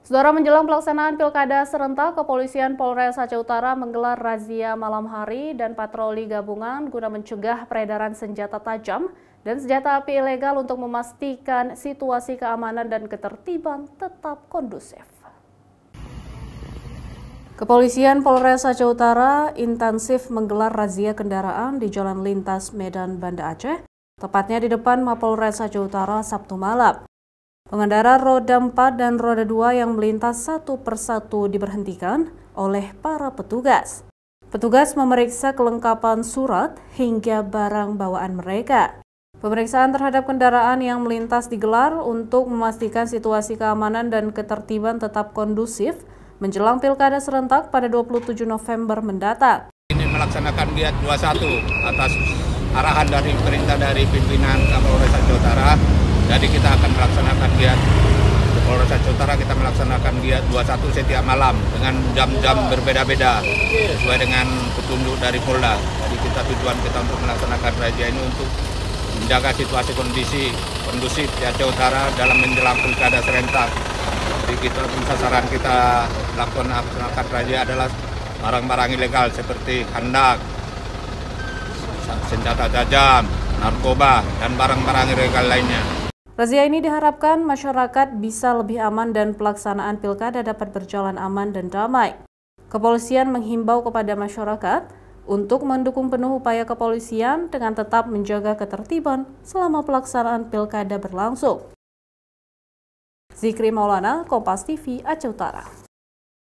Saudara, menjelang pelaksanaan Pilkada serentak, Kepolisian Polres Aceh Utara menggelar razia malam hari dan patroli gabungan guna mencegah peredaran senjata tajam dan senjata api ilegal untuk memastikan situasi keamanan dan ketertiban tetap kondusif. Kepolisian Polres Aceh Utara intensif menggelar razia kendaraan di Jalan Lintas Medan Banda Aceh, tepatnya di depan Mapolres Aceh Utara Sabtu malam. Pengendara roda 4 dan roda 2 yang melintas satu persatu diberhentikan oleh para petugas. Petugas memeriksa kelengkapan surat hingga barang bawaan mereka. Pemeriksaan terhadap kendaraan yang melintas digelar untuk memastikan situasi keamanan dan ketertiban tetap kondusif menjelang Pilkada serentak pada 27 November mendatang. Ini melaksanakan Giat 21 atas arahan dari perintah dari pimpinan Kapolres Aceh Utara. Jadi kita akan melaksanakan Giat Polres Aceh Utara, kita melaksanakan Giat 21 setiap malam dengan jam-jam berbeda-beda sesuai dengan petunjuk dari Polda. Jadi tujuan kita untuk melaksanakan razia ini untuk menjaga situasi kondusif di Aceh Utara dalam menjelang Pilkada serentak. Jadi sasaran kita laksanakan razia adalah barang-barang ilegal seperti handak, senjata tajam, narkoba, dan barang-barang ilegal lainnya. Razia ini diharapkan masyarakat bisa lebih aman dan pelaksanaan pilkada dapat berjalan aman dan damai. Kepolisian menghimbau kepada masyarakat untuk mendukung penuh upaya kepolisian dengan tetap menjaga ketertiban selama pelaksanaan pilkada berlangsung. Zikri Maulana, Kompas TV, Aceh Utara.